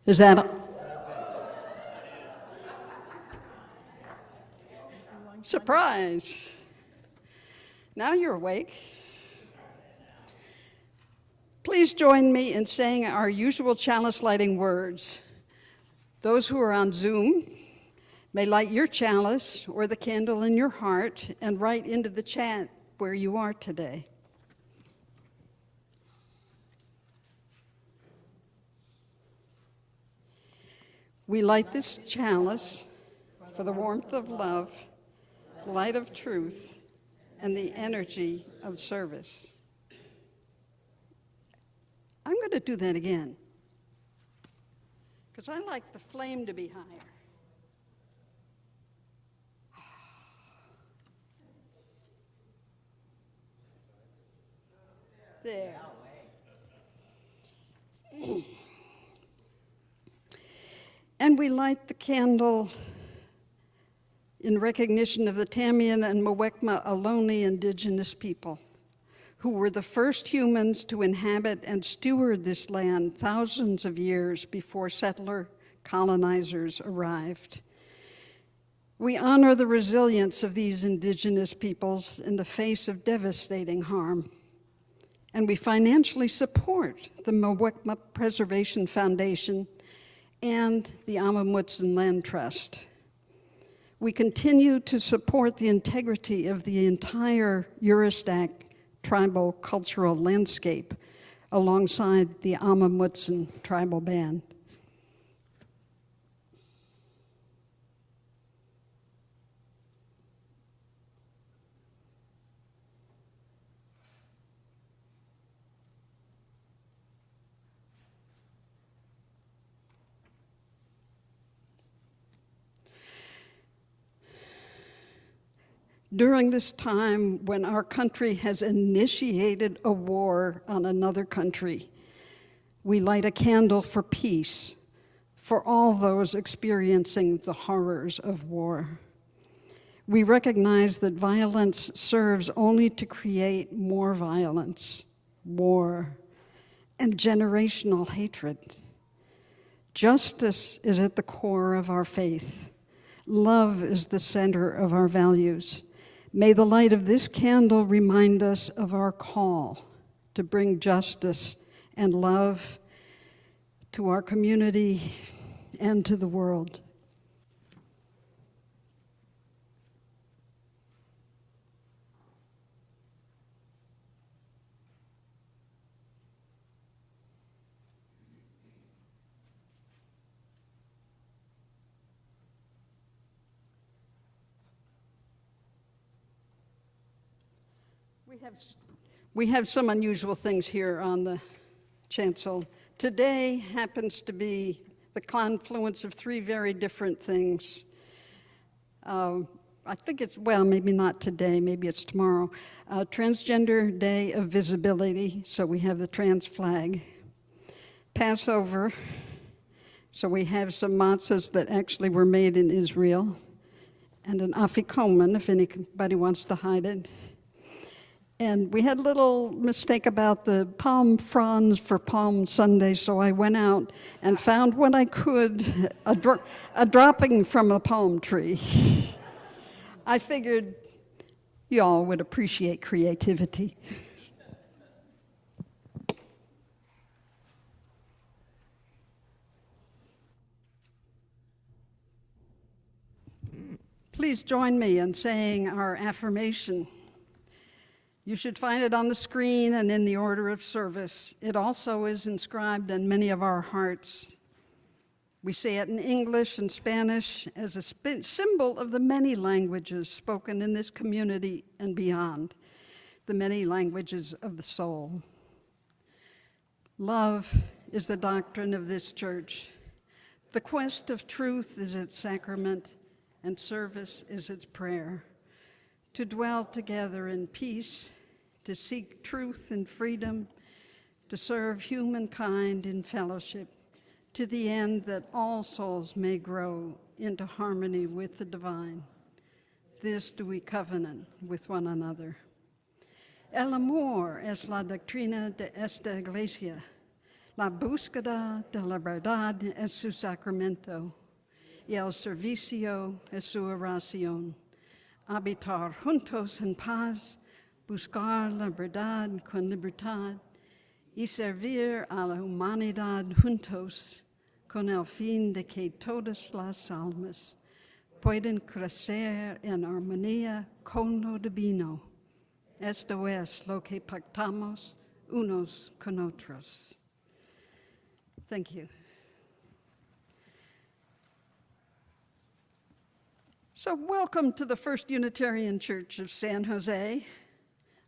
Is that surprise? Now you're awake. Please join me in saying our usual chalice lighting words. Those who are on Zoom may light your chalice or the candle in your heart and write into the chat where you are today. We light this chalice for the warmth of love, light of truth, and the energy of service. I'm going to do that again, because I like the flame to be higher. There. And we light the candle in recognition of the Tamian and Muwekma Ohlone indigenous people, who were the first humans to inhabit and steward this land thousands of years before settler colonizers arrived. We honor the resilience of these indigenous peoples in the face of devastating harm, and we financially support the Muwekma Preservation Foundation and the Amamutsan Land Trust. We continue to support the integrity of the entire Uristak tribal cultural landscape alongside the Amamutsan tribal band. During this time when our country has initiated a war on another country, we light a candle for peace for all those experiencing the horrors of war. We recognize that violence serves only to create more violence, war, and generational hatred. Justice is at the core of our faith. Love is the center of our values. May the light of this candle remind us of our call to bring justice and love to our community and to the world. We have some unusual things here on the chancel. Today happens to be the confluence of three very different things. I think it's, well, maybe not today, maybe it's tomorrow. Transgender Day of Visibility, so we have the trans flag. Passover, so we have some matzahs that actually were made in Israel, and an afikoman, if anybody wants to hide it. And we had a little mistake about the palm fronds for Palm Sunday, so I went out and found what I could, a dropping from a palm tree. I figured y'all would appreciate creativity. Please join me in saying our affirmation. You should find it on the screen and in the order of service. It also is inscribed in many of our hearts. We say it in English and Spanish as a symbol of the many languages spoken in this community and beyond, the many languages of the soul. Love is the doctrine of this church. The quest of truth is its sacrament, and service is its prayer. To dwell together in peace, to seek truth and freedom, to serve humankind in fellowship, to the end that all souls may grow into harmony with the divine. This do we covenant with one another. El amor es la doctrina de esta iglesia. La búsqueda de la verdad es su sacramento, y el servicio es su oración. Habitar juntos en paz, buscar la verdad con libertad, y servir a la humanidad juntos con el fin de que todas las almas pueden crecer en armonía con lo divino. Esto es lo que pactamos unos con otros. Thank you. So welcome to the First Unitarian Church of San Jose.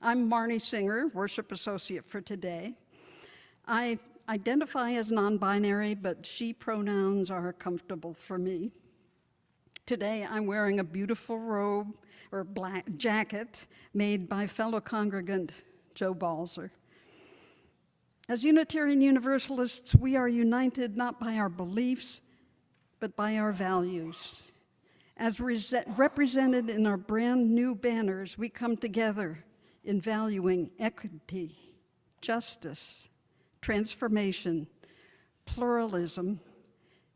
I'm Marnie Singer, worship associate for today. I identify as non-binary, but she pronouns are comfortable for me. Today I'm wearing a beautiful robe or black jacket made by fellow congregant Joe Balzer. As Unitarian Universalists, we are united not by our beliefs, but by our values. As represented in our brand new banners, we come together in valuing equity, justice, transformation, pluralism,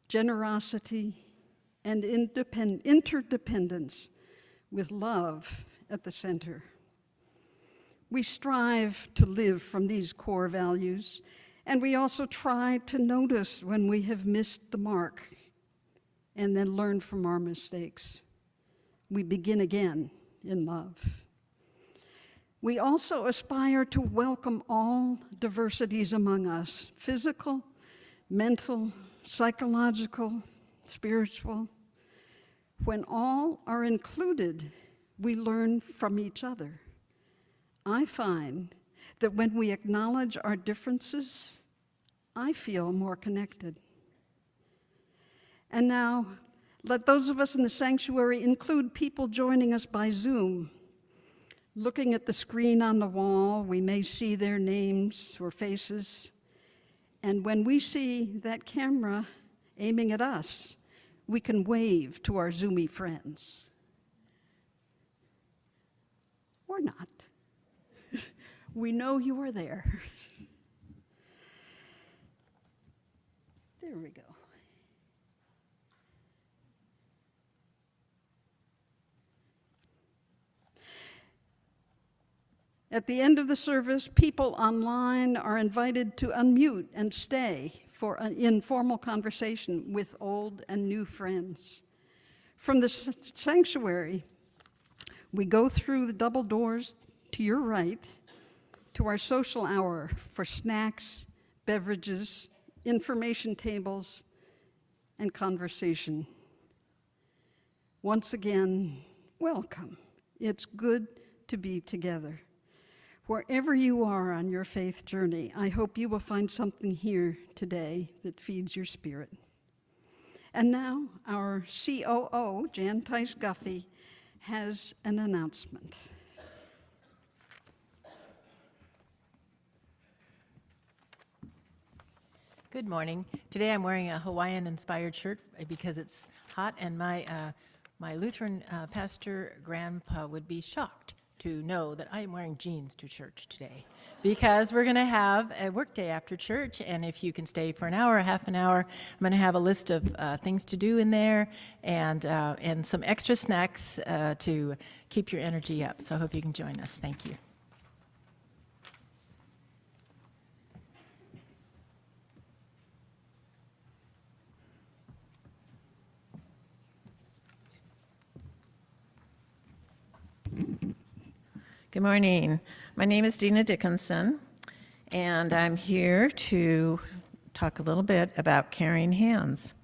generosity, and interdependence, with love at the center. We strive to live from these core values, and we also try to notice when we have missed the mark and then learn from our mistakes. We begin again in love. We also aspire to welcome all diversities among us, physical, mental, psychological, spiritual. When all are included, we learn from each other. I find that when we acknowledge our differences, I feel more connected. And now, let those of us in the sanctuary include people joining us by Zoom. Looking at the screen on the wall, we may see their names or faces. And when we see that camera aiming at us, we can wave to our Zoomy friends. Or not. We know you are there. There we go. At the end of the service, people online are invited to unmute and stay for an informal conversation with old and new friends. From the sanctuary, we go through the double doors to your right to our social hour for snacks, beverages, information tables, and conversation. Once again, welcome. It's good to be together. Wherever you are on your faith journey, I hope you will find something here today that feeds your spirit. And now, our COO, Jan Tice Guffey, has an announcement. Good morning. Today I'm wearing a Hawaiian-inspired shirt because it's hot, and my Lutheran pastor grandpa would be shocked to know that I am wearing jeans to church today, because we're going to have a work day after church, and if you can stay for an hour, half an hour, I'm going to have a list of things to do in there, and some extra snacks to keep your energy up. So I hope you can join us. Thank you. Good morning. My name is Dina Dickinson, and I'm here to talk a little bit about caring hands.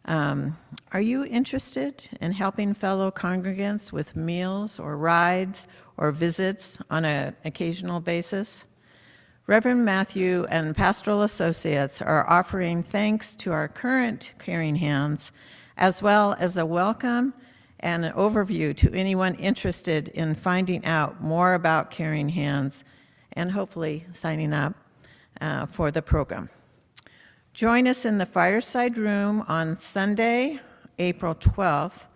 Are you interested in helping fellow congregants with meals or rides or visits on an occasional basis? Reverend Matthew and Pastoral Associates are offering thanks to our current caring hands, as well as a welcome and an overview to anyone interested in finding out more about Caring Hands and hopefully signing up for the program. Join us in the Fireside Room on Sunday, April 12th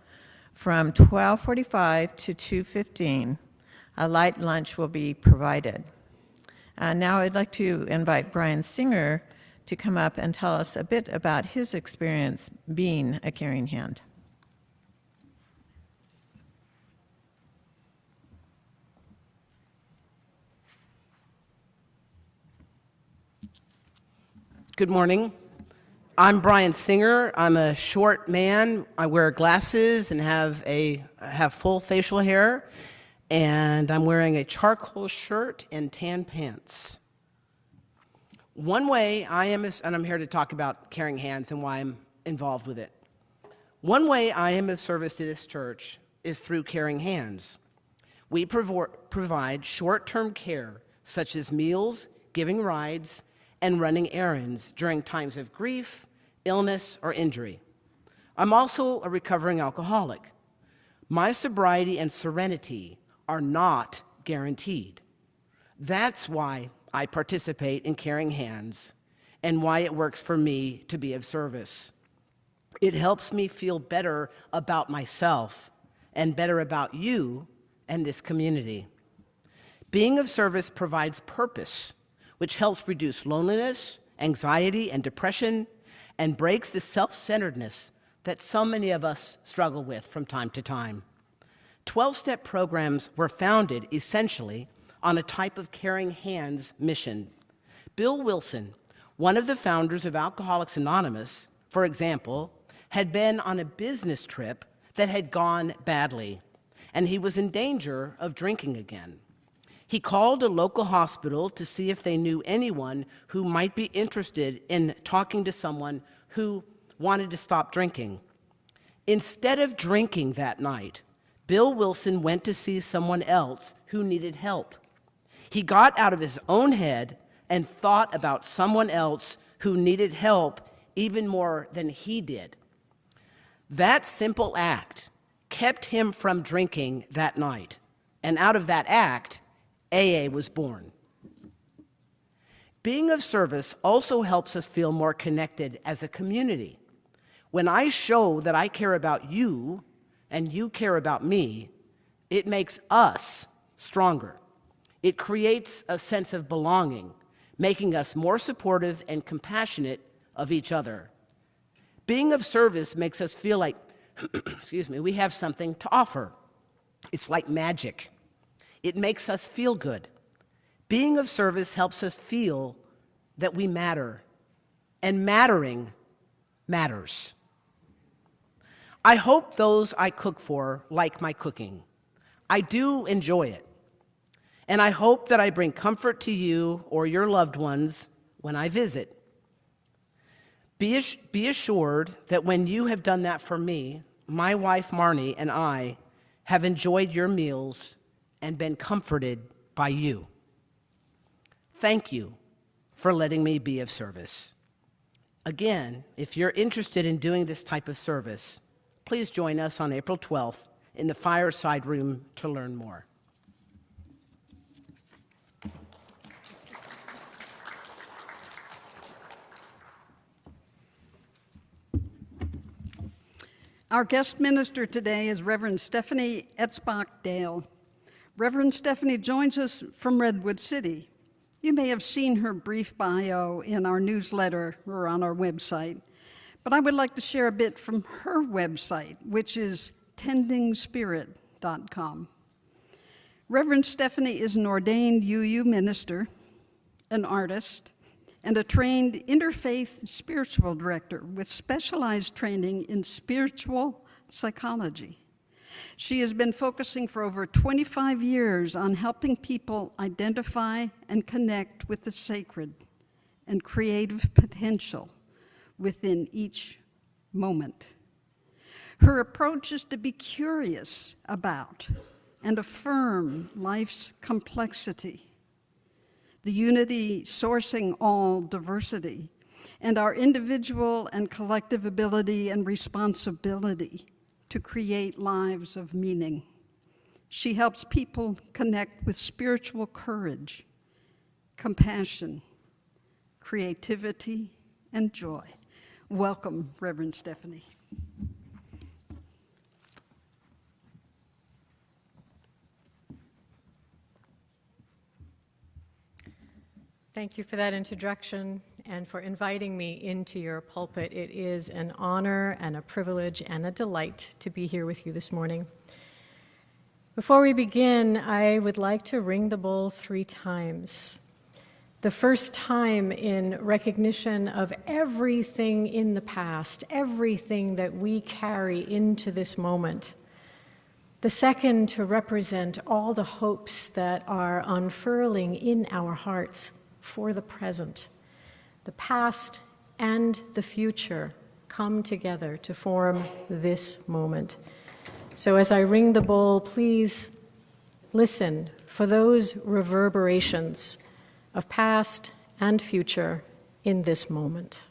from 12:45 to 2:15. A light lunch will be provided. Now I'd like to invite Brian Singer to come up and tell us a bit about his experience being a caring hand. Good morning. I'm Brian Singer. I'm a short man. I wear glasses and have full facial hair, and I'm wearing a charcoal shirt and tan pants. One way and I'm here to talk about caring hands and why I'm involved with it. One way I am of service to this church is through caring hands. We provide short-term care, such as meals, giving rides, and running errands during times of grief, illness, or injury. I'm also a recovering alcoholic. My sobriety and serenity are not guaranteed. That's why I participate in caring hands and why it works for me to be of service. It helps me feel better about myself and better about you and this community. Being of service provides purpose, which helps reduce loneliness, anxiety, and depression, and breaks the self-centeredness that so many of us struggle with from time to time. 12-step programs were founded essentially on a type of caring hands mission. Bill Wilson, one of the founders of Alcoholics Anonymous, for example, had been on a business trip that had gone badly, and he was in danger of drinking again. He called a local hospital to see if they knew anyone who might be interested in talking to someone who wanted to stop drinking. Instead of drinking that night, Bill Wilson went to see someone else who needed help. He got out of his own head and thought about someone else who needed help even more than he did. That simple act kept him from drinking that night, and out of that act, AA was born. Being of service also helps us feel more connected as a community. When I show that I care about you and you care about me, it makes us stronger. It creates a sense of belonging, making us more supportive and compassionate of each other. Being of service makes us feel like, we have something to offer. It's like magic. It makes us feel good. Being of service helps us feel that we matter, and mattering matters. I hope those I cook for like my cooking. I do enjoy it. And I hope that I bring comfort to you or your loved ones when I visit. Be assured that when you have done that for me, my wife Marnie and I have enjoyed your meals and been comforted by you. Thank you for letting me be of service. Again, if you're interested in doing this type of service, please join us on April 12th in the fireside room to learn more. Our guest minister today is Reverend Stefanie Etzbach-Dale. Reverend Stefanie joins us from Redwood City. You may have seen her brief bio in our newsletter or on our website, but I would like to share a bit from her website, which is tendingspirit.com. Reverend Stefanie is an ordained UU minister, an artist, and a trained interfaith spiritual director with specialized training in spiritual psychology. She has been focusing for over 25 years on helping people identify and connect with the sacred and creative potential within each moment. Her approach is to be curious about and affirm life's complexity, the unity sourcing all diversity, and our individual and collective ability and responsibility to create lives of meaning. She helps people connect with spiritual courage, compassion, creativity, and joy. Welcome, Reverend Stefanie. Thank you for that introduction, and for inviting me into your pulpit. It is an honor and a privilege and a delight to be here with you this morning. Before we begin, I would like to ring the bowl 3 times. The first time in recognition of everything in the past, everything that we carry into this moment. The second to represent all the hopes that are unfurling in our hearts for the present. The past and the future come together to form this moment. So as I ring the bowl, please listen for those reverberations of past and future in this moment.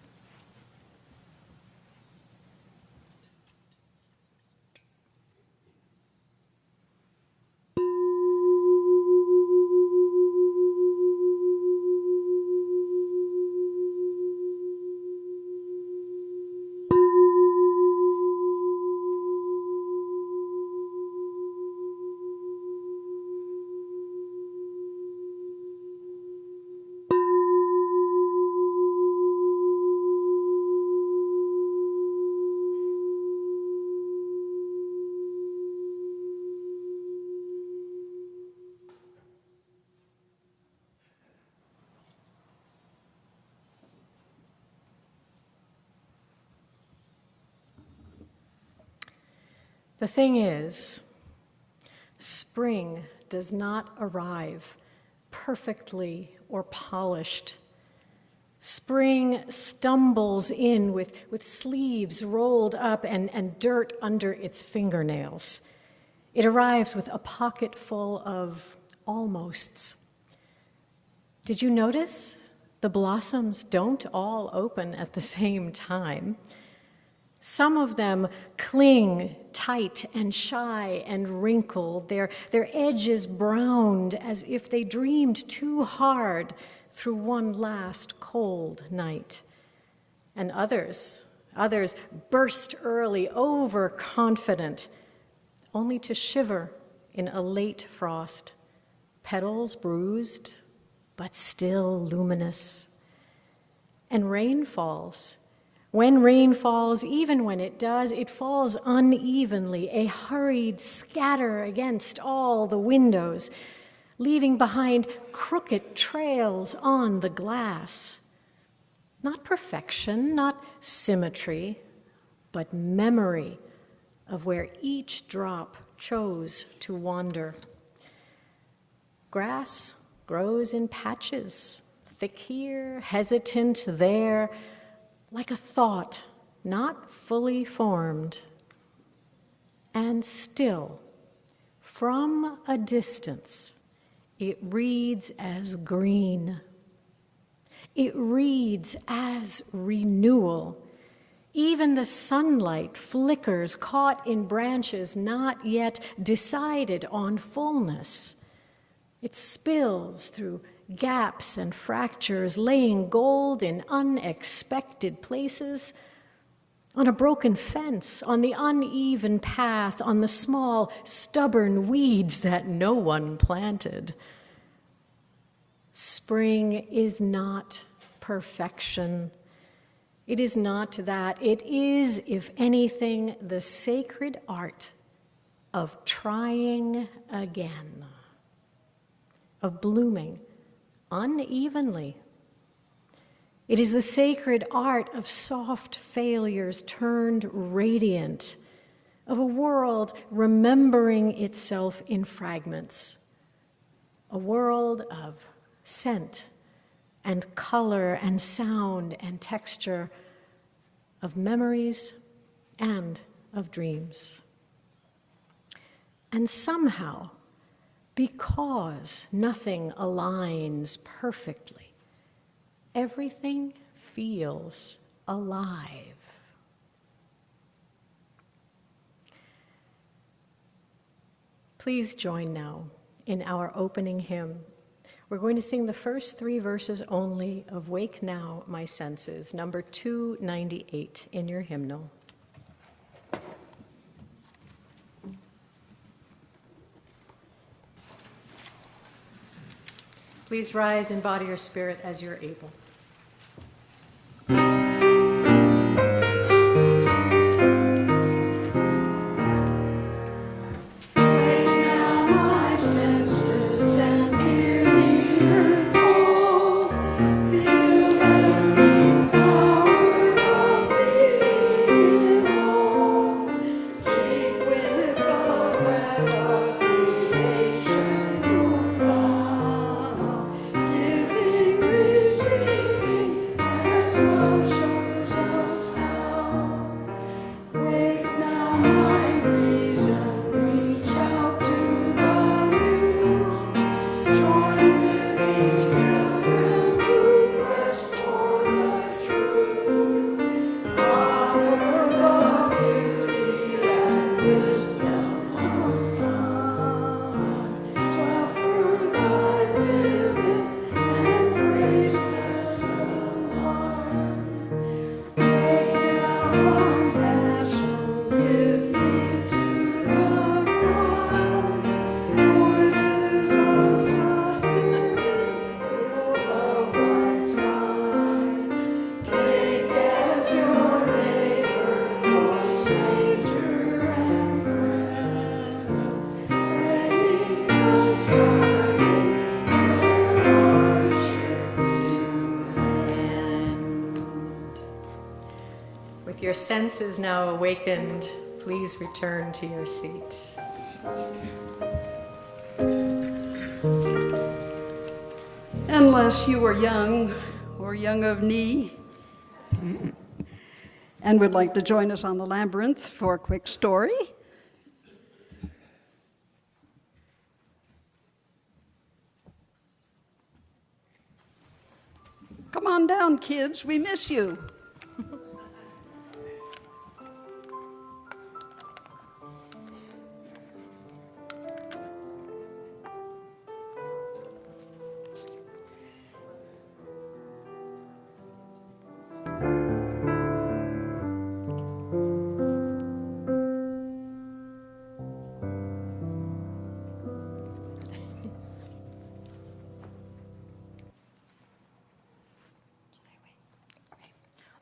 The thing is, spring does not arrive perfectly or polished. Spring stumbles in with sleeves rolled up and dirt under its fingernails. It arrives with a pocket full of almosts. Did you notice the blossoms don't all open at the same time? Some of them cling tight and shy and wrinkled, their edges browned as if they dreamed too hard through one last cold night. And others burst early, overconfident, only to shiver in a late frost, petals bruised, but still luminous. And rain falls. When rain falls, even when it does, it falls unevenly, a hurried scatter against all the windows, leaving behind crooked trails on the glass. Not perfection, not symmetry, but memory of where each drop chose to wander. Grass grows in patches, thick here, hesitant there, like a thought not fully formed. And still, from a distance, it reads as green. It reads as renewal. Even the sunlight flickers caught in branches not yet decided on fullness. It spills through gaps and fractures, laying gold in unexpected places, on a broken fence, on the uneven path, on the small, stubborn weeds that no one planted. Spring is not perfection. It is not that. It is, if anything, the sacred art of trying again, of blooming unevenly. It is the sacred art of soft failures turned radiant, of a world remembering itself in fragments, a world of scent and color and sound and texture, of memories and of dreams. And somehow, because nothing aligns perfectly, everything feels alive. Please join now in our opening hymn. We're going to sing the first 3 verses only of Wake Now, My Senses, number 298 in your hymnal. Please rise in body or spirit as you're able. your senses now awakened, please return to your seat. Unless you are young or young of knee and would like to join us on the labyrinth for a quick story. Come on down, kids, we miss you.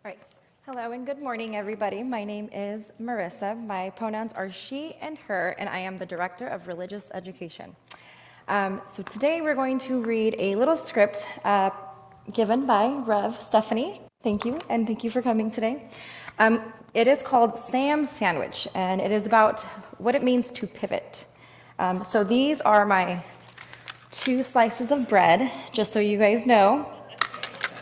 All right. Hello and good morning, everybody. My name is Marissa. My pronouns are she and her, and I am the Director of Religious Education. So today we're going to read a little script given by Rev. Stefanie. Thank you, and thank you for coming today. It is called Sam's Sandwich, and it is about what it means to pivot. So these are my 2 slices of bread, just so you guys know.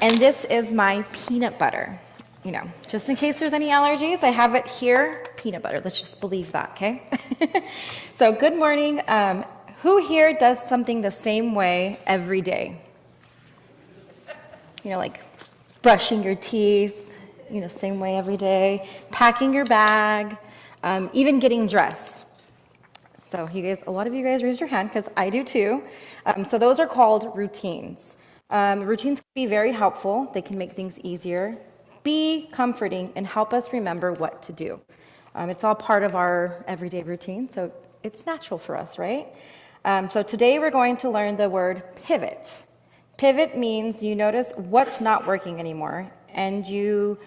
And this is my peanut butter. You know, just in case there's any allergies, I have it here, peanut butter. Let's just believe that, okay? So good morning. Who here does something the same way every day? You know, like brushing your teeth, you know, same way every day, packing your bag, even getting dressed. So you guys, a lot of you guys raised your hand because I do too. So those are called routines. Routines can be very helpful. They can make things easier, be comforting, and help us remember what to do. It's all part of our everyday routine, so it's natural for us, right? So today we're going to learn the word pivot. Pivot means you notice what's not working anymore, and you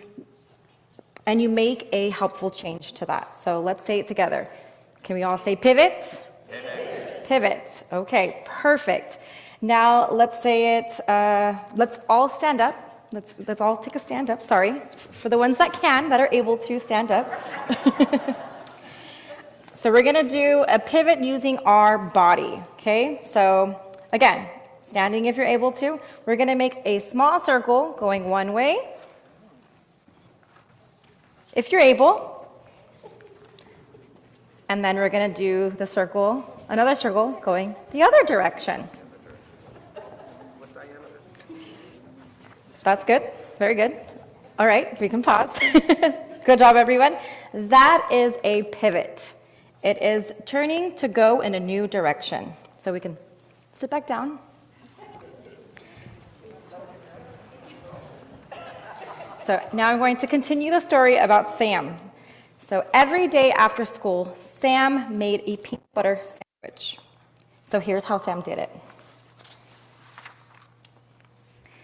make a helpful change to that. So let's say it together. Can we all say pivot? Pivot. Pivot. Okay, perfect. Now let's say it, let's all stand up. Let's all take a stand up, sorry. For the ones that are able to stand up. So we're gonna do a pivot using our body, okay? So again, standing if you're able to. We're gonna make a small circle going one way. If you're able. And then we're gonna do the circle, another circle going the other direction. That's good. Very good. All right, we can pause. Good job, everyone. That is a pivot. It is turning to go in a new direction. So we can sit back down. So now I'm going to continue the story about Sam. So every day after school, Sam made a peanut butter sandwich. So here's how Sam did it.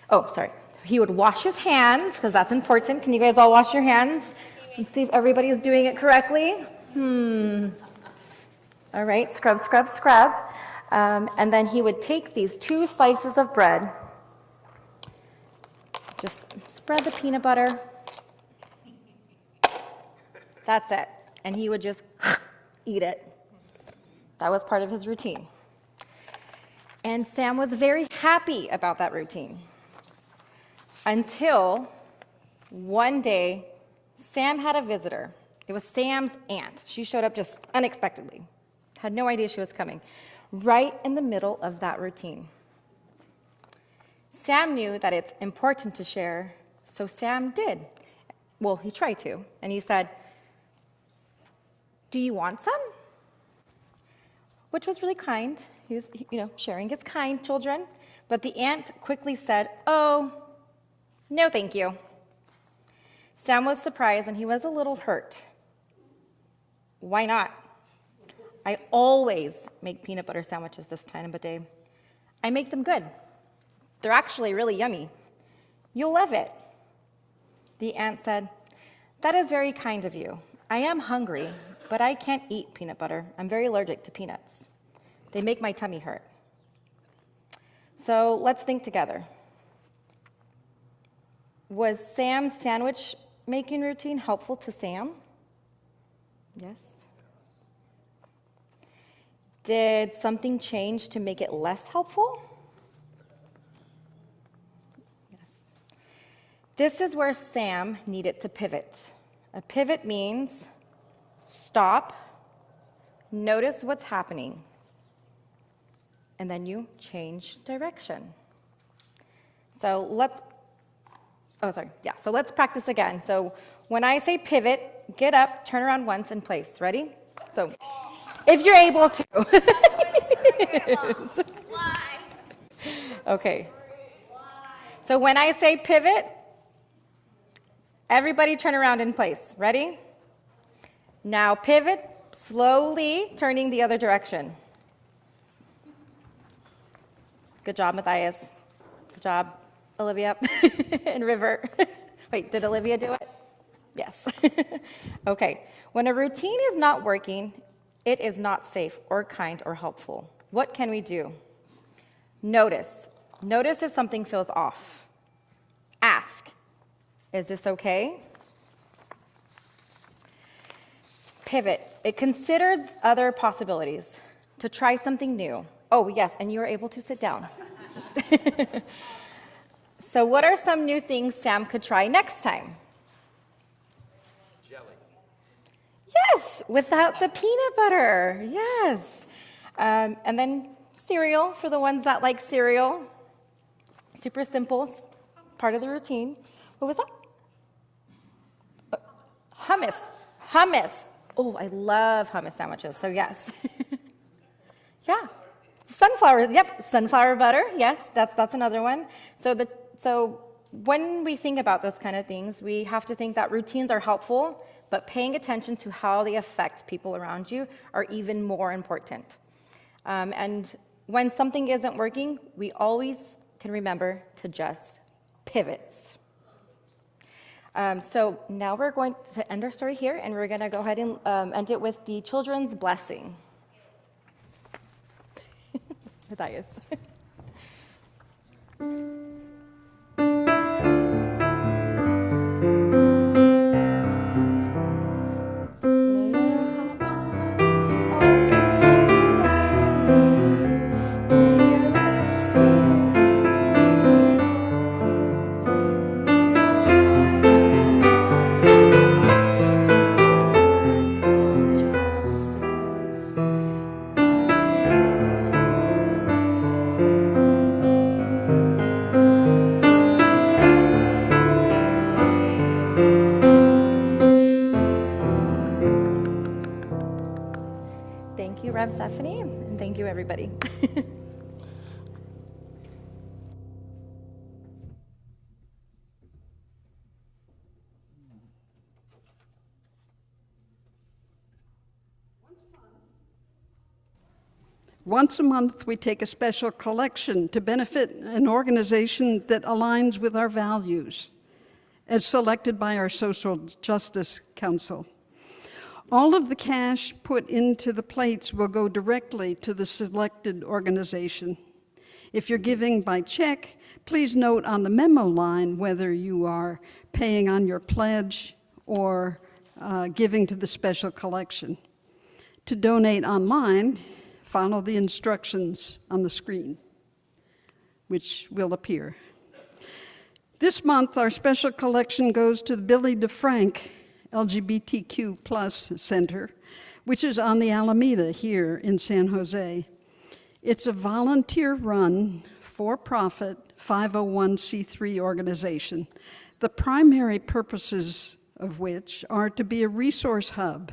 Oh, sorry. He would wash his hands, because that's important. Can you guys all wash your hands and see if everybody's doing it correctly? All right, scrub, scrub, scrub. And then he would take these 2 slices of bread, just spread the peanut butter. That's it. And he would just eat it. That was part of his routine. And Sam was very happy about that routine. Until one day, Sam had a visitor. It was Sam's aunt. She showed up just unexpectedly. Had no idea she was coming. Right in the middle of that routine. Sam knew that it's important to share, so Sam did. Well, he tried to, and he said, "Do you want some?" Which was really kind. He was, sharing is kind, children. But the aunt quickly said, "Oh, no, thank you." Sam was surprised and he was a little hurt. Why not? I always make peanut butter sandwiches this time of the day. I make them good. They're actually really yummy. You'll love it. The aunt said, "That is very kind of you. I am hungry, but I can't eat peanut butter. I'm very allergic to peanuts. They make my tummy hurt." So let's think together. Was Sam's sandwich making routine helpful to Sam? Yes. Did something change to make it less helpful? Yes. This is where Sam needed to pivot. A pivot means stop, notice what's happening, and then you change direction. So let's practice again. So when I say pivot, get up, turn around once, and place. Ready? So if you're able to. Why? Okay. So when I say pivot, everybody turn around in place. Ready? Now pivot, slowly turning the other direction. Good job, Matthias. Good job, Olivia and River. Wait, did Olivia do it? Yes. Okay. When a routine is not working, it is not safe or kind or helpful. What can we do? Notice. Notice if something feels off. Ask, is this okay? Pivot. It considers other possibilities to try something new. Oh, yes, and you are able to sit down. So what are some new things Sam could try next time? Jelly. Yes, without the peanut butter. Yes. And then cereal for the ones that like cereal. Super simple, part of the routine. What was that? Hummus. Hummus. Oh, I love hummus sandwiches, so yes. Yeah. Sunflower, yep, sunflower butter, yes, that's another one. So when we think about those kind of things, we have to think that routines are helpful, but paying attention to how they affect people around you are even more important. And when something isn't working, we always can remember to just pivot. So now we're going to end our story here, and we're going to go ahead and end it with the children's blessing. Matthias. Thank you, Rev Stefanie, and thank you, everybody. Once a month, we take a special collection to benefit an organization that aligns with our values, as selected by our Social Justice Council. All of the cash put into the plates will go directly to the selected organization. If you're giving by check, please note on the memo line whether you are paying on your pledge or giving to the special collection. To donate online, follow the instructions on the screen, which will appear. This month, our special collection goes to the Billy DeFrank LGBTQ Plus Center, which is on the Alameda here in San Jose. It's a volunteer-run, for-profit 501c3 organization, the primary purposes of which are to be a resource hub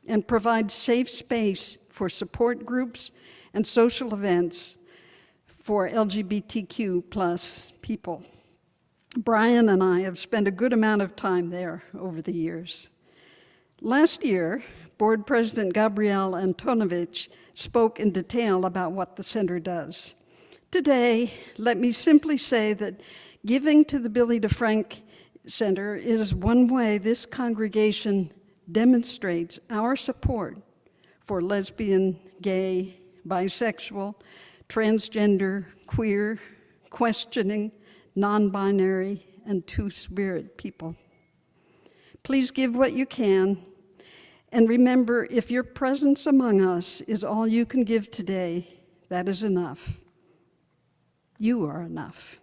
and provide safe space for support groups and social events for LGBTQ plus people. Brian and I have spent a good amount of time there over the years. Last year, Board President Gabrielle Antonovich spoke in detail about what the center does. Today, let me simply say that giving to the Billy DeFrank Center is one way this congregation demonstrates our support for lesbian, gay, bisexual, transgender, queer, questioning, non-binary, and two-spirit people. Please give what you can. And remember, if your presence among us is all you can give today, that is enough. You are enough.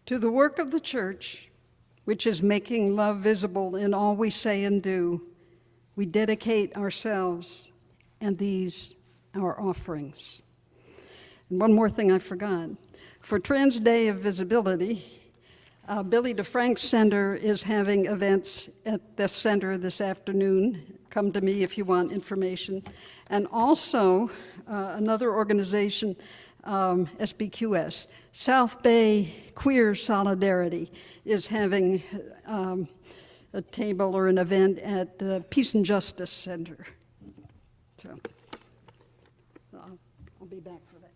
To the work of the church, which is making love visible in all we say and do, we dedicate ourselves and these, our offerings. And one more thing I forgot. For Trans Day of Visibility, Billy DeFrank's Center is having events at the center this afternoon. Come to me if you want information. And also, another organization, SBQS, South Bay Queer Solidarity, is having a table or an event at the Peace and Justice Center. So I'll be back for that.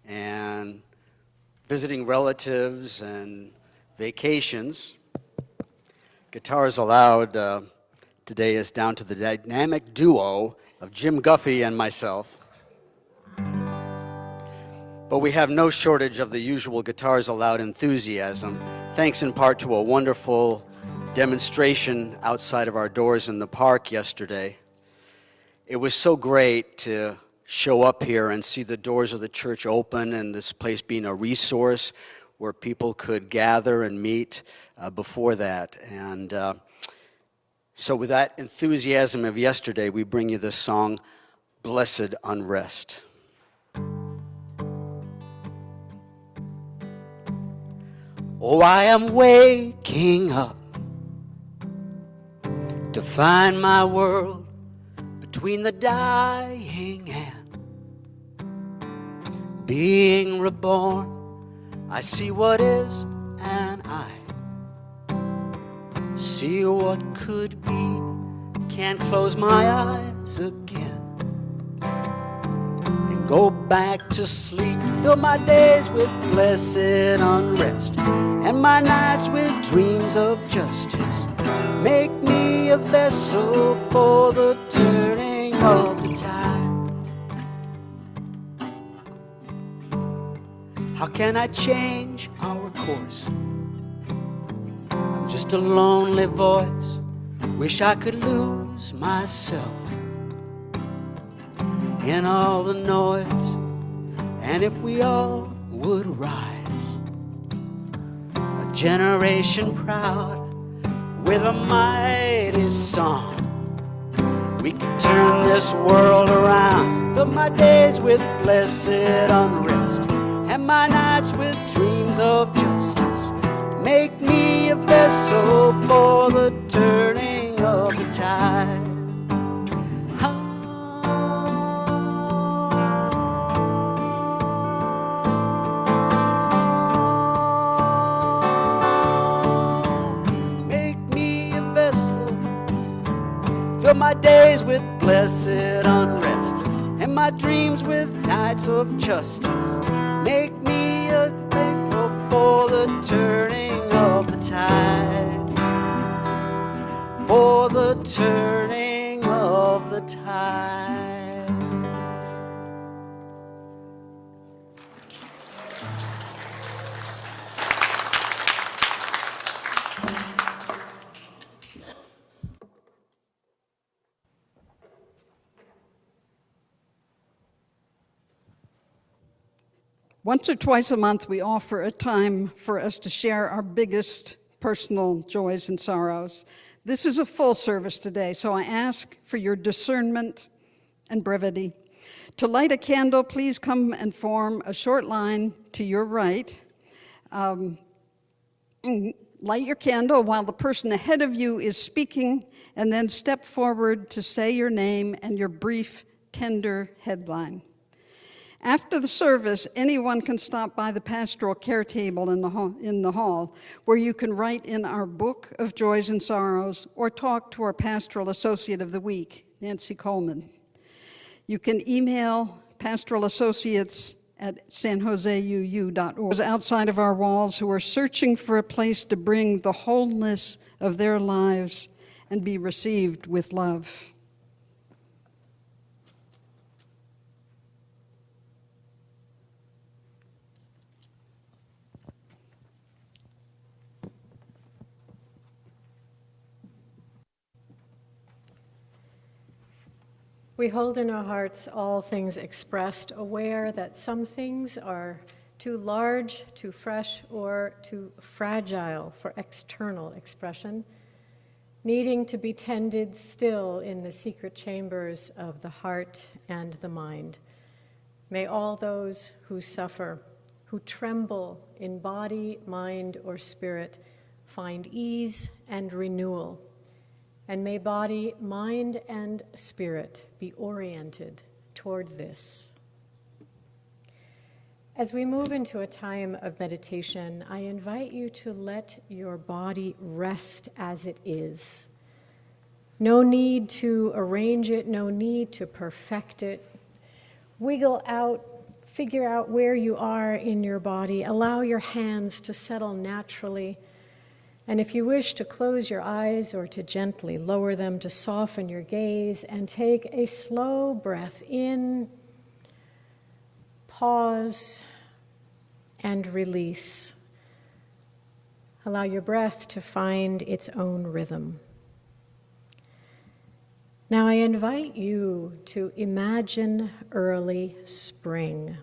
And visiting relatives and vacations. Guitars Allowed today is down to the dynamic duo of Jim Guffey and myself. But we have no shortage of the usual Guitars Allowed enthusiasm, thanks in part to a wonderful demonstration outside of our doors in the park yesterday. It was so great to show up here and see the doors of the church open and this place being a resource where people could gather and meet before that. And so with that enthusiasm of yesterday, we bring you this song, Blessed Unrest. Oh, I am waking up to find my world between the dying and being reborn. I see what is and I see what could be. Can't close my eyes again and go back to sleep. Fill my days with blessed unrest and my nights with dreams of justice. Make me a vessel for the turning of the tide. How can I change our course? I'm just a lonely voice. Wish I could lose myself in all the noise. And if we all would rise, a generation proud with a mighty song, We could turn this world around. Fill my days with blessed unrest, and my nights with dreams of justice. Make me a vessel for the turning of the tide. Make me a vessel. Fill my days with blessed unrest, and my dreams with nights of justice. Make me a vessel for the turning of the tide. For the turning of the tide. Once or twice a month, we offer a time for us to share our biggest personal joys and sorrows. This is a full service today, so I ask for your discernment and brevity. To light a candle, please come and form a short line to your right. Light your candle while the person ahead of you is speaking, and then step forward to say your name and your brief, tender headline. After the service, anyone can stop by the pastoral care table in the hall, where you can write in our book of joys and sorrows or talk to our pastoral associate of the week, Nancy Coleman. You can email pastoralassociates@sanjoseuu.org. Those outside of our walls who are searching for a place to bring the wholeness of their lives and be received with love. We hold in our hearts all things expressed, aware that some things are too large, too fresh, or too fragile for external expression, needing to be tended still in the secret chambers of the heart and the mind. May all those who suffer, who tremble in body, mind, or spirit, find ease and renewal. And may body, mind, and spirit be oriented toward this. As we move into a time of meditation, I invite you to let your body rest as it is. No need to arrange it, no need to perfect it. Wiggle out, figure out where you are in your body. Allow your hands to settle naturally. And if you wish to close your eyes or to gently lower them to soften your gaze, and take a slow breath in, pause, and release. Allow your breath to find its own rhythm. Now I invite you to imagine early spring.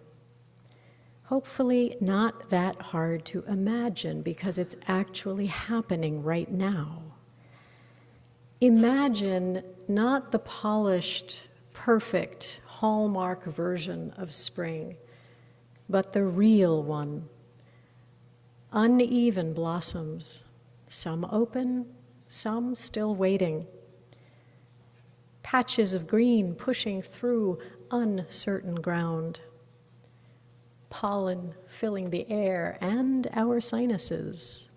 Hopefully not that hard to imagine, because it's actually happening right now. Imagine not the polished, perfect, hallmark version of spring, but the real one. Uneven blossoms, some open, some still waiting. Patches of green pushing through uncertain ground. Pollen filling the air and our sinuses.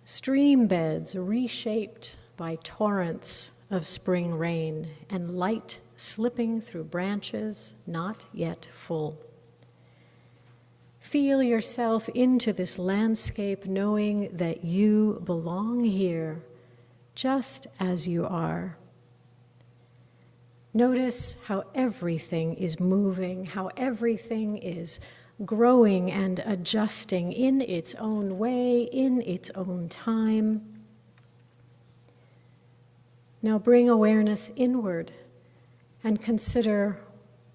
Stream beds reshaped by torrents of spring rain, and light slipping through branches not yet full. Feel yourself into this landscape, knowing that you belong here just as you are. Notice how everything is moving, how everything is growing and adjusting in its own way, in its own time. Now bring awareness inward and consider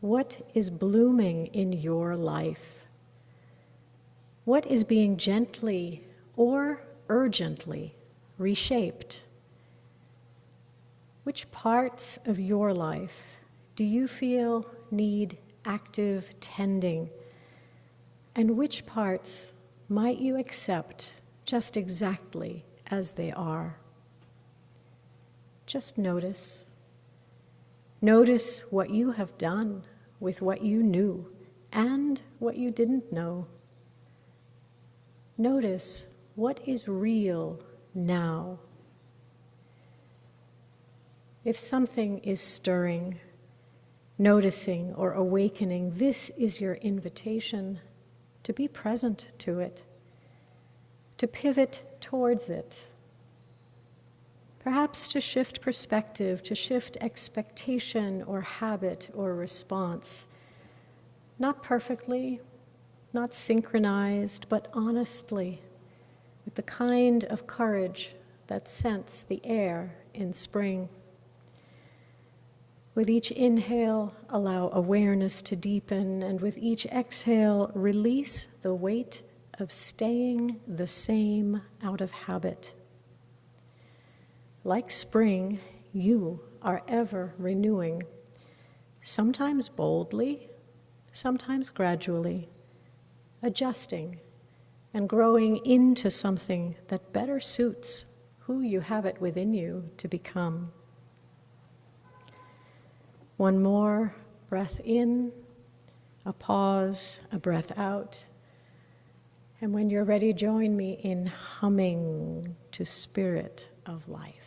what is blooming in your life. What is being gently or urgently reshaped? Which parts of your life do you feel need active tending? And which parts might you accept just exactly as they are? Just notice. Notice what you have done with what you knew and what you didn't know. Notice what is real now. If something is stirring, noticing, or awakening, this is your invitation to be present to it, to pivot towards it, perhaps to shift perspective, to shift expectation or habit or response. Not perfectly, not synchronized, but honestly, with the kind of courage that scents the air in spring. With each inhale, allow awareness to deepen, and with each exhale, release the weight of staying the same out of habit. Like spring, you are ever renewing, sometimes boldly, sometimes gradually, adjusting and growing into something that better suits who you have it within you to become. One more breath in, a pause, a breath out. And when you're ready, join me in humming to Spirit of Life.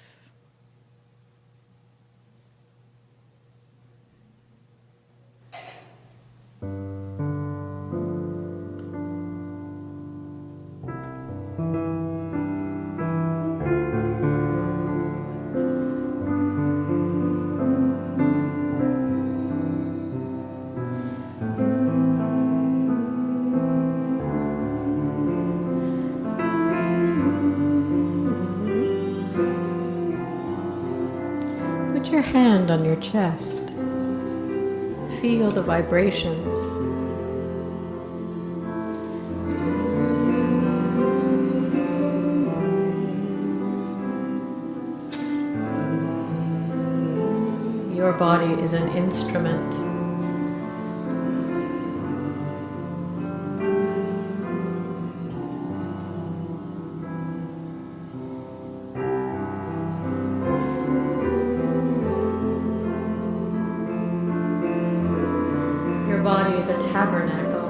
Put your hand on your chest. Feel the vibrations. Your body is an instrument. Your body is a tabernacle.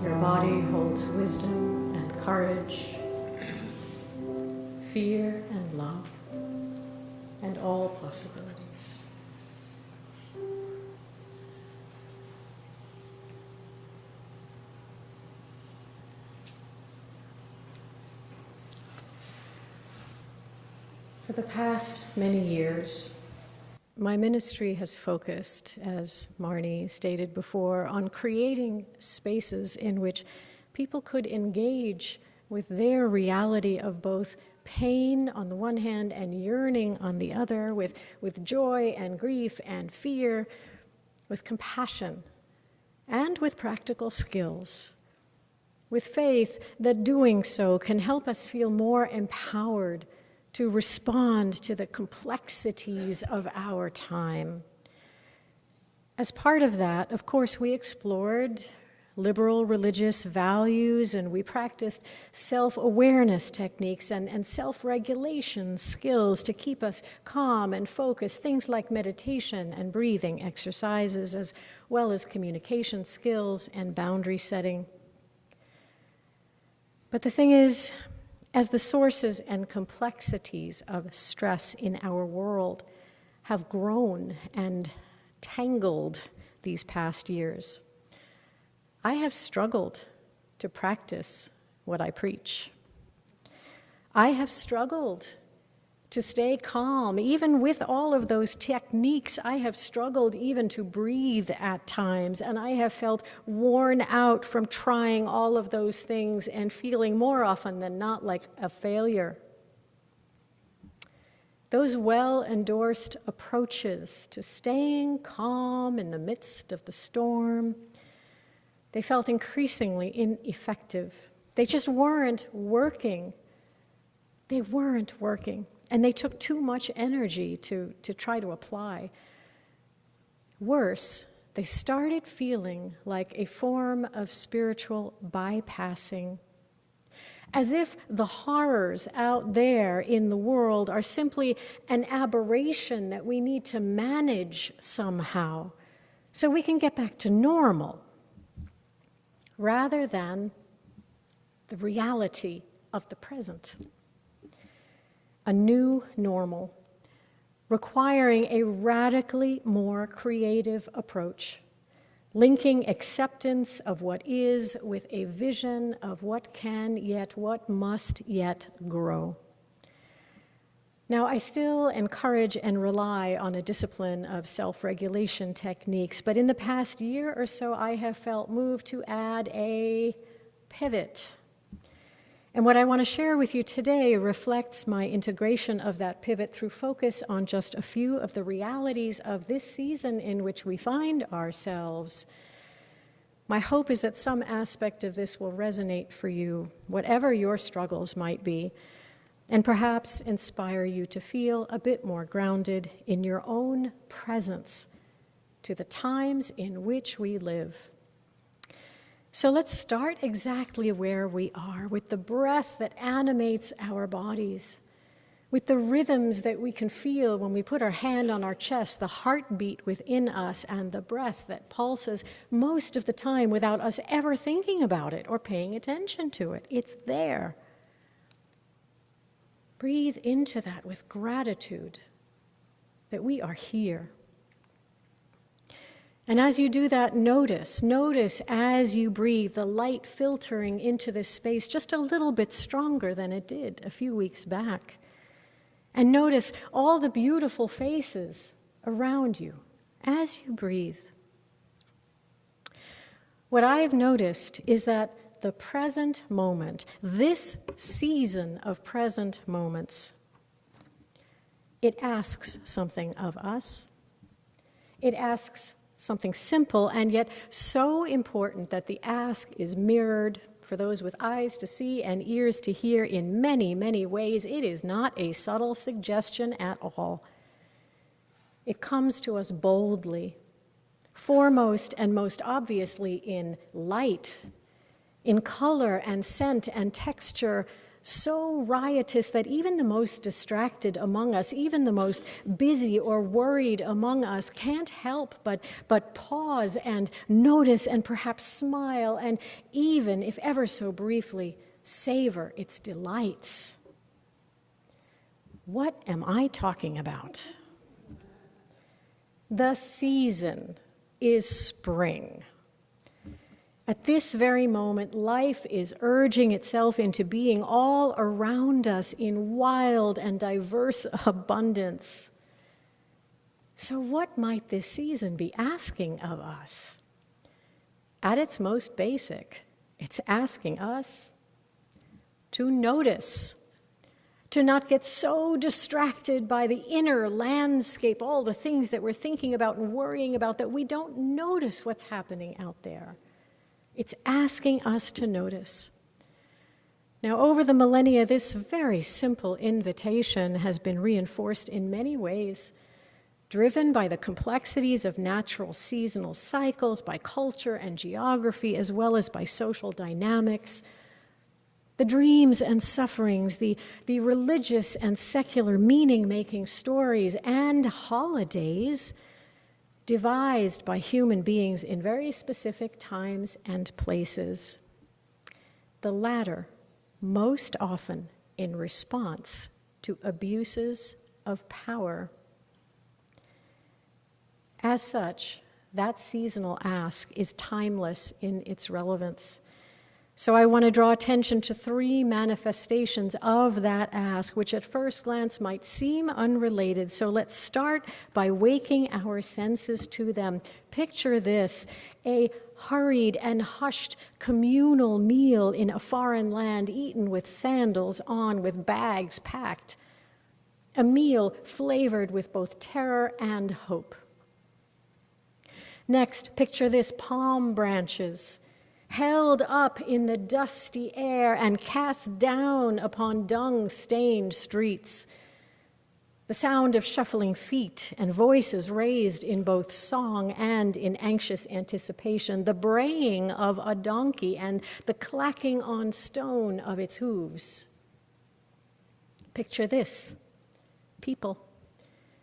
Your body holds wisdom and courage, fear and love, and all possibilities. For the past many years, my ministry has focused, as Marnie stated before, on creating spaces in which people could engage with their reality of both pain on the one hand and yearning on the other, with joy and grief and fear, with compassion, and with practical skills, with faith that doing so can help us feel more empowered to respond to the complexities of our time. As part of that, of course, we explored liberal religious values and we practiced self-awareness techniques and self-regulation skills to keep us calm and focused, things like meditation and breathing exercises, as well as communication skills and boundary setting. But the thing is, as the sources and complexities of stress in our world have grown and tangled these past years, I have struggled to practice what I preach. I have struggled to stay calm. Even with all of those techniques, I have struggled even to breathe at times, and I have felt worn out from trying all of those things and feeling more often than not like a failure. those well-endorsed approaches to staying calm in the midst of the storm, they felt increasingly ineffective. They just weren't working. They weren't working, and they took too much energy to try to apply. Worse, they started feeling like a form of spiritual bypassing, as if the horrors out there in the world are simply an aberration that we need to manage somehow so we can get back to normal, rather than the reality of the present. A new normal, requiring a radically more creative approach, linking acceptance of what is with a vision of what can yet, what must yet grow. Now, I still encourage and rely on a discipline of self-regulation techniques, but in the past year or so, I have felt moved to add a pivot. And what I want to share with you today reflects my integration of that pivot through focus on just a few of the realities of this season in which we find ourselves. My hope is that some aspect of this will resonate for you, whatever your struggles might be, and perhaps inspire you to feel a bit more grounded in your own presence to the times in which we live. So let's start exactly where we are, with the breath that animates our bodies, with the rhythms that we can feel when we put our hand on our chest, the heartbeat within us, and the breath that pulses most of the time without us ever thinking about it or paying attention to it. It's there. Breathe into that with gratitude that we are here. And as you do that, notice as you breathe the light filtering into this space just a little bit stronger than it did a few weeks back. And notice all the beautiful faces around you as you breathe. What I've noticed is that the present moment, this season of present moments, it asks something of us. It asks something simple and yet so important that the ask is mirrored for those with eyes to see and ears to hear in many, many ways. It is not a subtle suggestion at all. It comes to us boldly, foremost and most obviously in light, in color and scent and texture, so riotous that even the most distracted among us, even the most busy or worried among us, can't help but pause and notice and perhaps smile and even, if ever so briefly, savor its delights. What am I talking about? The season is spring. At this very moment, life is urging itself into being all around us in wild and diverse abundance. So what might this season be asking of us? At its most basic, it's asking us to notice, to not get so distracted by the inner landscape, all the things that we're thinking about and worrying about, that we don't notice what's happening out there. It's asking us to notice. Now, over the millennia, this very simple invitation has been reinforced in many ways, driven by the complexities of natural seasonal cycles, by culture and geography, as well as by social dynamics. The dreams and sufferings, the religious and secular meaning-making stories and holidays devised by human beings in very specific times and places. The latter, most often in response to abuses of power. As such, that seasonal ask is timeless in its relevance. So I want to draw attention to three manifestations of that ask, which at first glance might seem unrelated. So let's start by waking our senses to them. Picture this: a hurried and hushed communal meal in a foreign land, eaten with sandals on, with bags packed. a meal flavored with both terror and hope. Next, picture this: palm branches held up in the dusty air and cast down upon dung-stained streets. The sound of shuffling feet and voices raised in both song and in anxious anticipation, the braying of a donkey and the clacking on stone of its hooves. Picture this: people.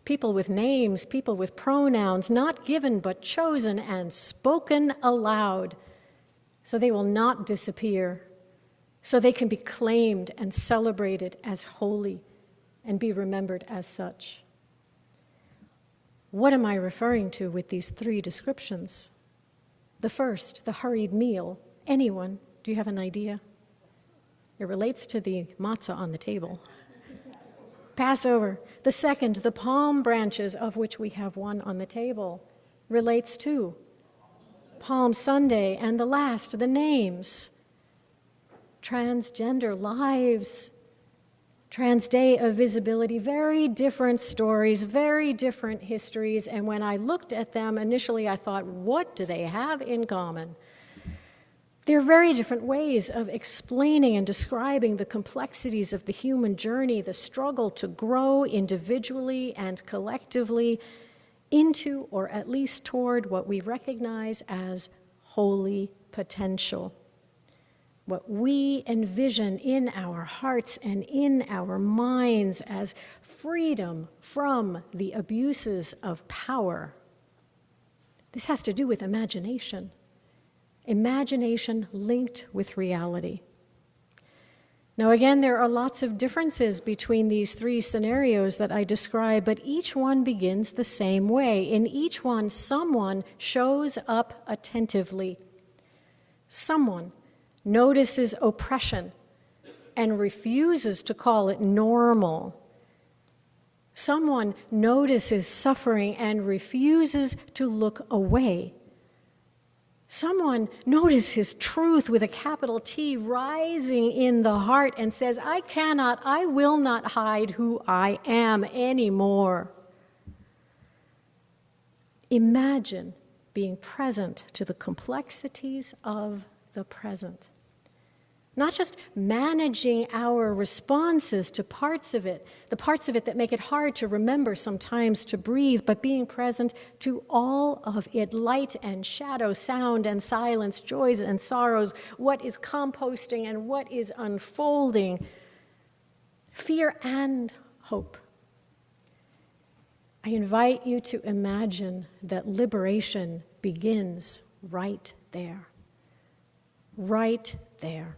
People with names, people with pronouns, not given but chosen and spoken aloud, so they will not disappear, so they can be claimed and celebrated as holy and be remembered as such. What am I referring to with these three descriptions? The first, the hurried meal. Anyone? Do you have an idea? It relates to the matzah on the table. Passover. The second, the palm branches, of which we have one on the table, relates to Palm Sunday. And the last, the names. Transgender lives. Trans Day of Visibility. Very different stories, very different histories. And when I looked at them initially, I thought, what do they have in common? They're very different ways of explaining and describing the complexities of the human journey, the struggle to grow individually and collectively into, or at least toward, what we recognize as holy potential. What we envision in our hearts and in our minds as freedom from the abuses of power. This has to do with imagination. Imagination linked with reality. Now again, there are lots of differences between these three scenarios that I describe, but each one begins the same way. In each one, someone shows up attentively. Someone notices oppression and refuses to call it normal. Someone notices suffering and refuses to look away. Someone notices truth with a capital T rising in the heart and says, I will not hide who I am anymore. Imagine being present to the complexities of the present. Not just managing our responses to parts of it, the parts of it that make it hard to remember sometimes to breathe, but being present to all of it, light and shadow, sound and silence, joys and sorrows, what is composting and what is unfolding, fear and hope. I invite you to imagine that liberation begins right there. Right there.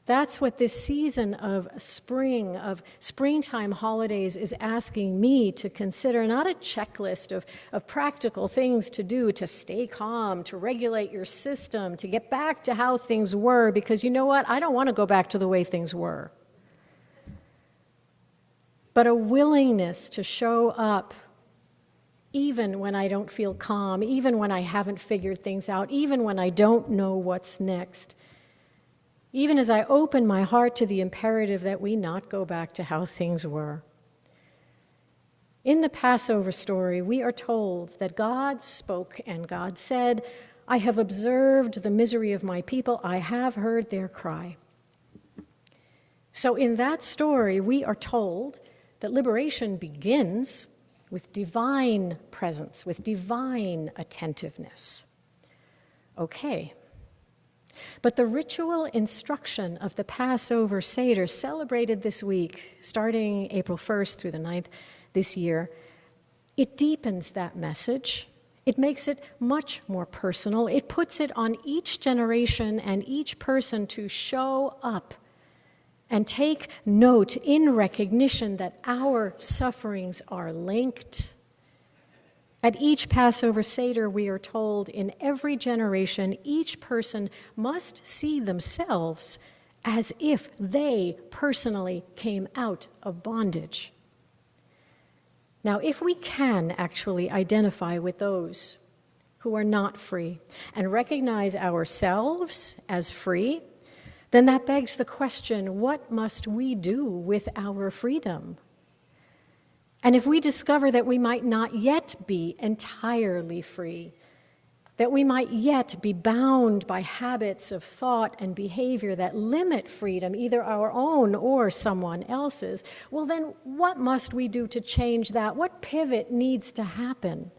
That's what this season of spring, of springtime holidays is asking me to consider, not a checklist of practical things to do to stay calm, to regulate your system, to get back to how things were, because you know what? I don't want to go back to the way things were. But a willingness to show up even when I don't feel calm, even when I haven't figured things out, even when I don't know what's next. Even as I open my heart to the imperative that we not go back to how things were. In the Passover story, we are told that God spoke and God said, I have observed the misery of my people, I have heard their cry. So in that story, we are told that liberation begins with divine presence, with divine attentiveness. Okay. But the ritual instruction of the Passover Seder, celebrated this week, starting April 1st through the 9th this year, it deepens that message. It makes it much more personal. It puts it on each generation and each person to show up and take note in recognition that our sufferings are linked. At each Passover Seder, we are told, in every generation, each person must see themselves as if they personally came out of bondage. Now, if we can actually identify with those who are not free and recognize ourselves as free, then that begs the question, what must we do with our freedom? And if we discover that we might not yet be entirely free, that we might yet be bound by habits of thought and behavior that limit freedom, either our own or someone else's, well then what must we do to change that? What pivot needs to happen?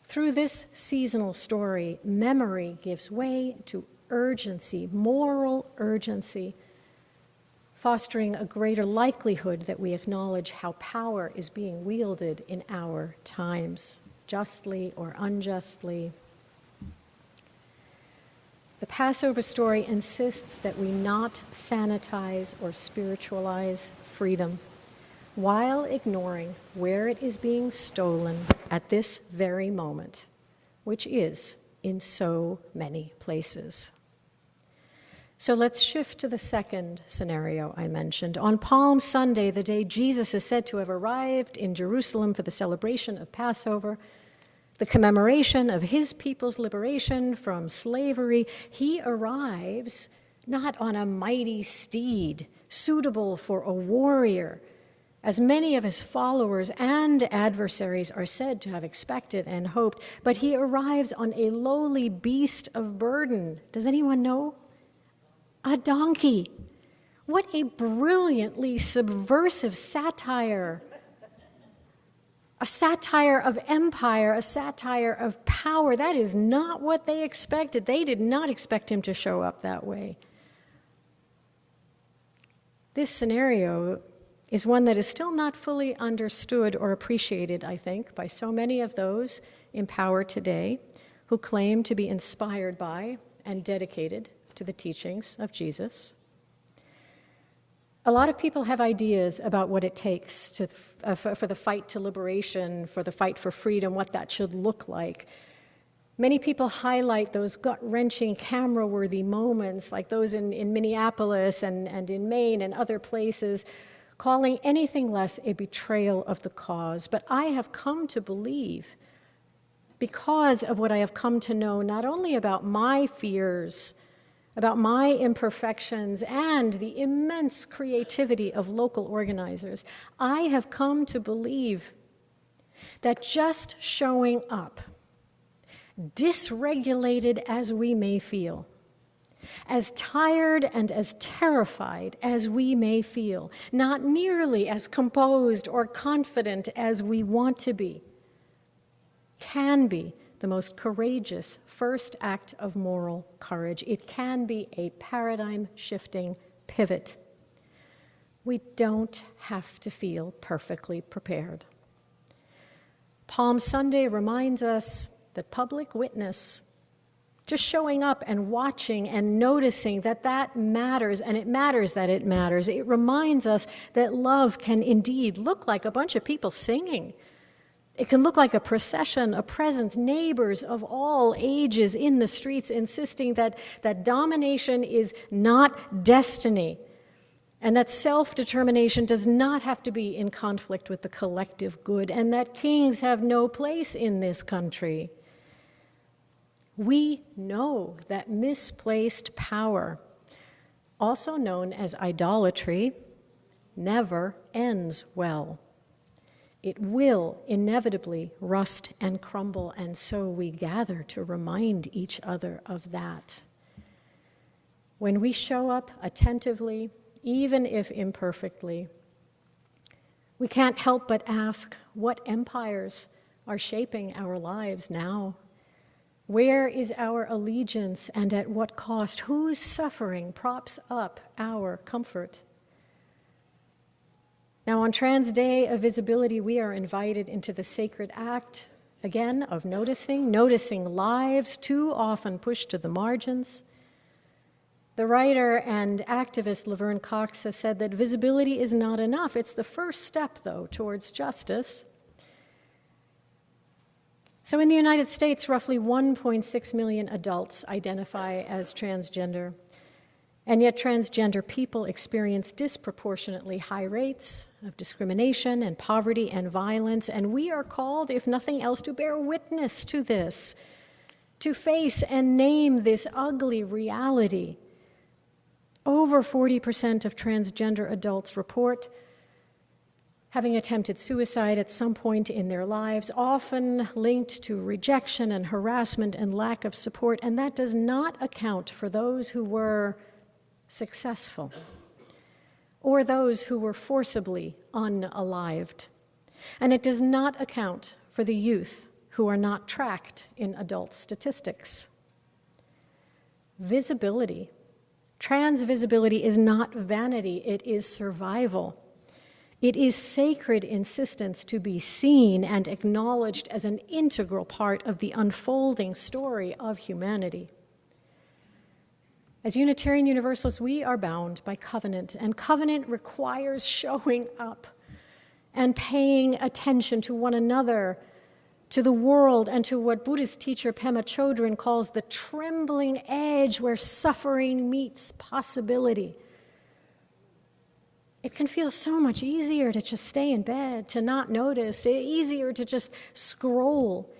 Through this seasonal story, memory gives way to urgency, moral urgency, fostering a greater likelihood that we acknowledge how power is being wielded in our times, justly or unjustly. The Passover story insists that we not sanitize or spiritualize freedom while ignoring where it is being stolen at this very moment, which is in so many places. So let's shift to the second scenario I mentioned. On Palm Sunday, the day Jesus is said to have arrived in Jerusalem for the celebration of Passover, the commemoration of his people's liberation from slavery, he arrives not on a mighty steed suitable for a warrior, as many of his followers and adversaries are said to have expected and hoped, but he arrives on a lowly beast of burden. Does anyone know? A donkey. What a brilliantly subversive satire. A satire of empire, a satire of power. That is not what they expected. They did not expect him to show up that way. This scenario is one that is still not fully understood or appreciated, I think, by so many of those in power today who claim to be inspired by and dedicated to the teachings of Jesus. A lot of people have ideas about what it takes for the fight to liberation, for the fight for freedom, what that should look like. Many people highlight those gut-wrenching, camera-worthy moments, like those in Minneapolis and in Maine and other places, calling anything less a betrayal of the cause. But I have come to believe, because of what I have come to know, not only about my fears, about my imperfections, and the immense creativity of local organizers, I have come to believe that just showing up, dysregulated as we may feel, as tired and as terrified as we may feel, not nearly as composed or confident as we want to be, can be the most courageous first act of moral courage. It can be a paradigm-shifting pivot. We don't have to feel perfectly prepared. Palm Sunday reminds us that public witness, just showing up and watching and noticing that matters, and it matters that it matters. It reminds us that love can indeed look like a bunch of people singing. It can look like a procession, a presence, neighbors of all ages in the streets insisting that domination is not destiny, and that self-determination does not have to be in conflict with the collective good, and that kings have no place in this country. We know that misplaced power, also known as idolatry, never ends well. It will inevitably rust and crumble, and so we gather to remind each other of that. When we show up attentively, even if imperfectly, we can't help but ask what empires are shaping our lives now. Where is our allegiance, and at what cost? Whose suffering props up our comfort? Now, on Trans Day of Visibility, we are invited into the sacred act, again, of noticing lives too often pushed to the margins. The writer and activist Laverne Cox has said that visibility is not enough. It's the first step, though, towards justice. So in the United States, roughly 1.6 million adults identify as transgender, and yet transgender people experience disproportionately high rates of discrimination and poverty and violence, and we are called, if nothing else, to bear witness to this, to face and name this ugly reality. Over 40% of transgender adults report having attempted suicide at some point in their lives, often linked to rejection and harassment and lack of support, and that does not account for those who were successful or those who were forcibly unalived. And it does not account for the youth who are not tracked in adult statistics. Visibility, transvisibility is not vanity, it is survival. It is sacred insistence to be seen and acknowledged as an integral part of the unfolding story of humanity. As Unitarian Universalists, we are bound by covenant, and covenant requires showing up and paying attention to one another, to the world, and to what Buddhist teacher Pema Chodron calls the trembling edge where suffering meets possibility. It can feel so much easier to just stay in bed, to not notice, easier to just scroll.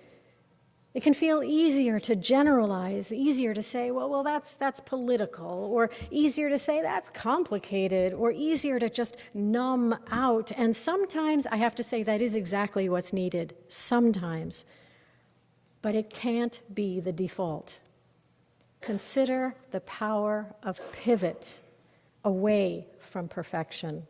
It can feel easier to generalize, easier to say, well, that's political, or easier to say that's complicated, or easier to just numb out. And sometimes, I have to say, that is exactly what's needed, sometimes. But it can't be the default. Consider the power of pivot away from perfection.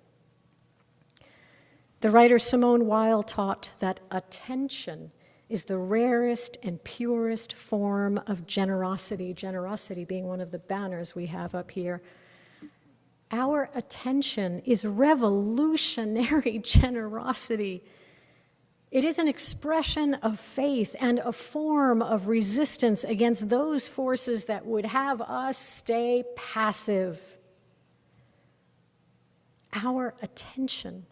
The writer Simone Weil taught that attention is the rarest and purest form of generosity, generosity being one of the banners we have up here. Our attention is revolutionary generosity. It is an expression of faith and a form of resistance against those forces that would have us stay passive. Our attention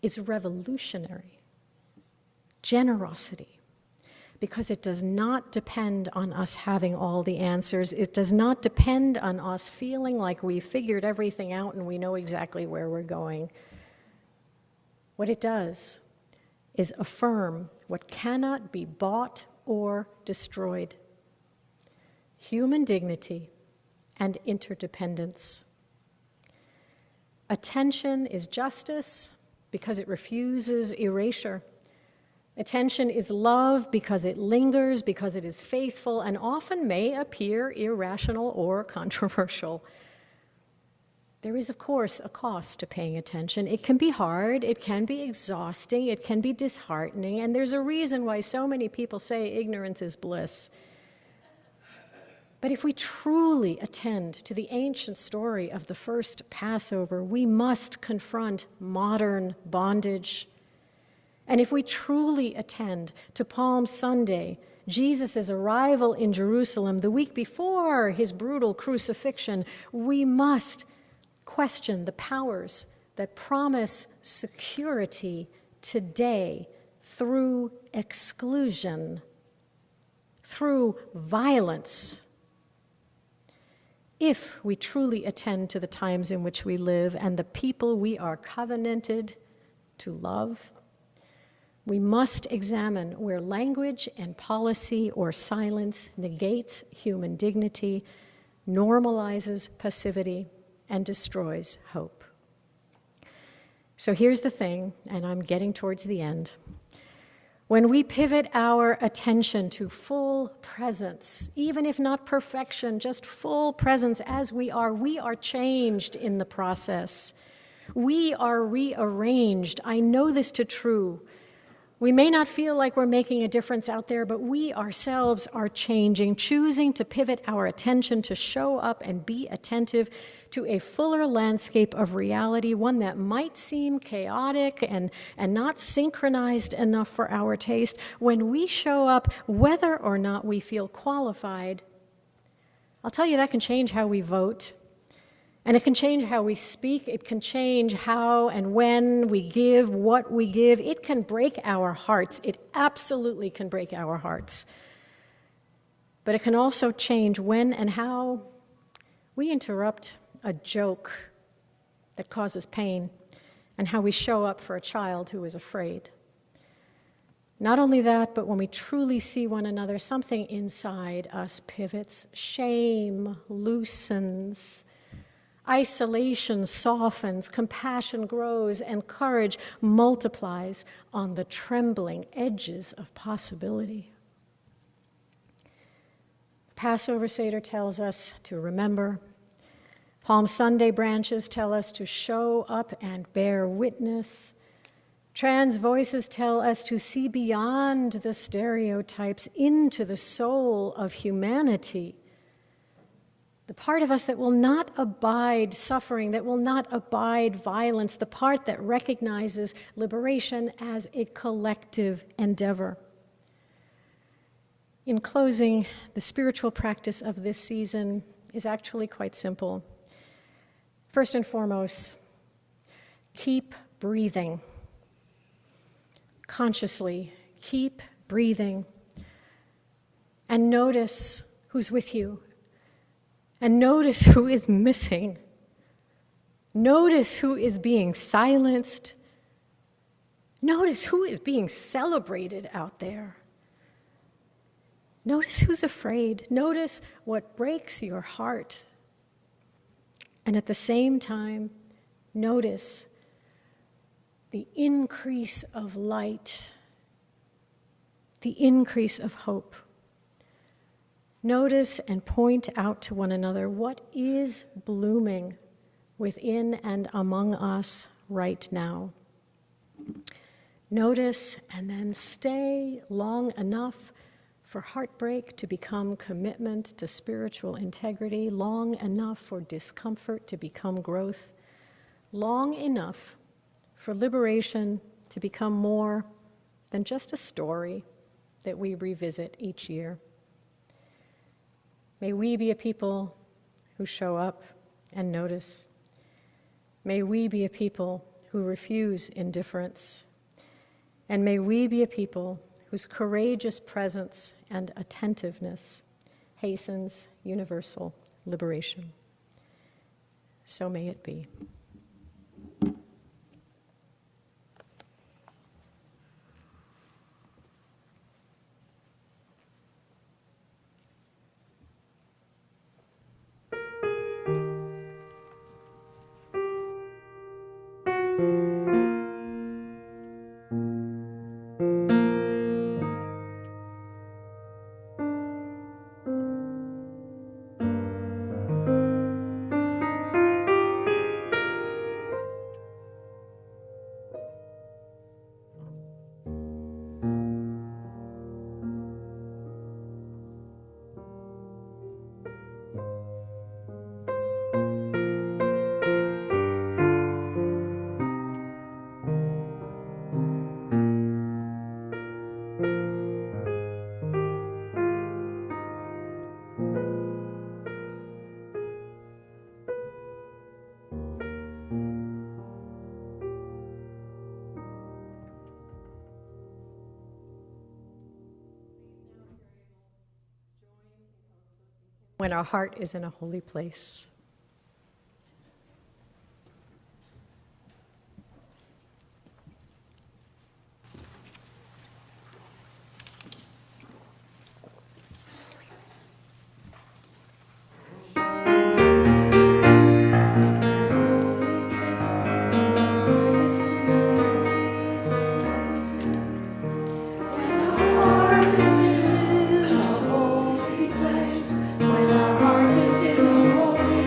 is revolutionary. Generosity. Because it does not depend on us having all the answers. It does not depend on us feeling like we've figured everything out and we know exactly where we're going. What it does is affirm what cannot be bought or destroyed: human dignity and interdependence. Attention is justice because it refuses erasure. Attention is love because it lingers, because it is faithful, and often may appear irrational or controversial. There is, of course, a cost to paying attention. It can be hard, it can be exhausting, it can be disheartening, and there's a reason why so many people say ignorance is bliss. But if we truly attend to the ancient story of the first Passover, we must confront modern bondage. And if we truly attend to Palm Sunday, Jesus' arrival in Jerusalem the week before his brutal crucifixion, we must question the powers that promise security today through exclusion, through violence. If we truly attend to the times in which we live and the people we are covenanted to love, we must examine where language and policy or silence negates human dignity, normalizes passivity, and destroys hope. So here's the thing, and I'm getting towards the end. When we pivot our attention to full presence, even if not perfection, just full presence as we are changed in the process. We are rearranged. I know this to be true. We may not feel like we're making a difference out there, but we ourselves are changing, choosing to pivot our attention to show up and be attentive to a fuller landscape of reality, one that might seem chaotic and not synchronized enough for our taste. When we show up, whether or not we feel qualified, I'll tell you that can change how we vote. And it can change how we speak. It can change how and when we give, what we give. It can break our hearts. It absolutely can break our hearts. But it can also change when and how we interrupt a joke that causes pain and how we show up for a child who is afraid. Not only that, but when we truly see one another, something inside us pivots. Shame loosens. Isolation softens, compassion grows, and courage multiplies on the trembling edges of possibility. Passover Seder tells us to remember. Palm Sunday branches tell us to show up and bear witness. Trans voices tell us to see beyond the stereotypes into the soul of humanity. The part of us that will not abide suffering, that will not abide violence, the part that recognizes liberation as a collective endeavor. In closing, the spiritual practice of this season is actually quite simple. First and foremost, keep breathing. Consciously, keep breathing. And notice who's with you. And notice who is missing. Notice who is being silenced. Notice who is being celebrated out there. Notice who's afraid. Notice what breaks your heart. And at the same time, notice the increase of light, the increase of hope. Notice and point out to one another what is blooming within and among us right now. Notice and then stay long enough for heartbreak to become commitment to spiritual integrity, long enough for discomfort to become growth, long enough for liberation to become more than just a story that we revisit each year. May we be a people who show up and notice. May we be a people who refuse indifference. And may we be a people whose courageous presence and attentiveness hastens universal liberation. So may it be. When our heart is in a holy place. When our heart is in a holy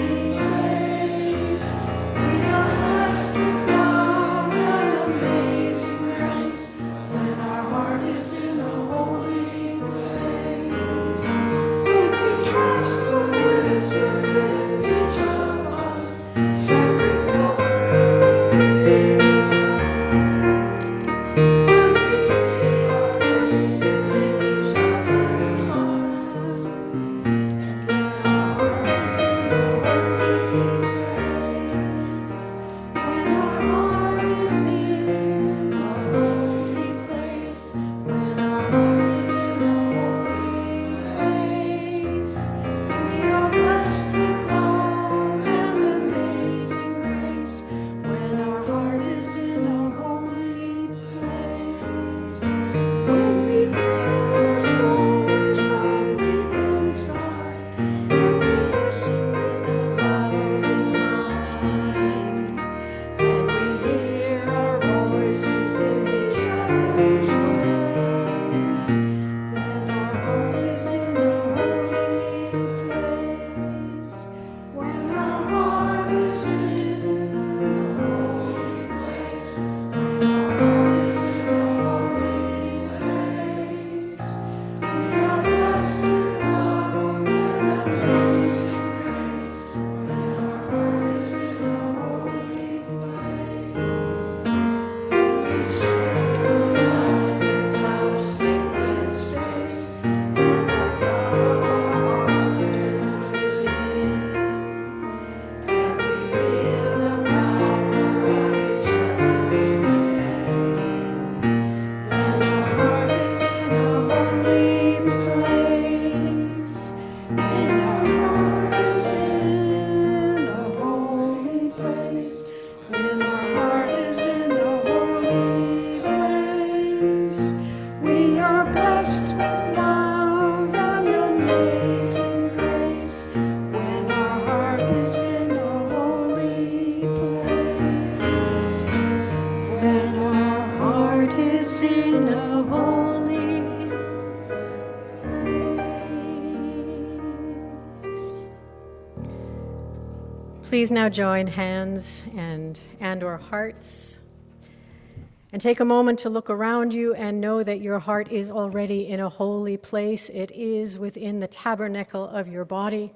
Please now join hands and or hearts. And take a moment to look around you and know that your heart is already in a holy place. It is within the tabernacle of your body,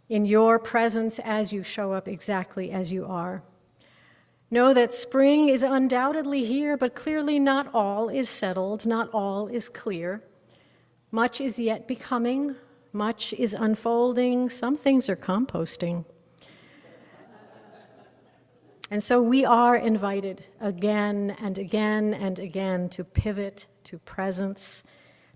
in your presence as you show up exactly as you are. Know that spring is undoubtedly here, but clearly not all is settled, not all is clear. Much is yet becoming, much is unfolding, some things are composting. And so we are invited again and again and again to pivot to presence,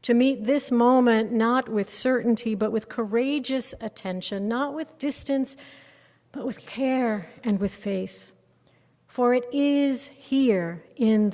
to meet this moment not with certainty, but with courageous attention, not with distance, but with care and with faith. For it is here in the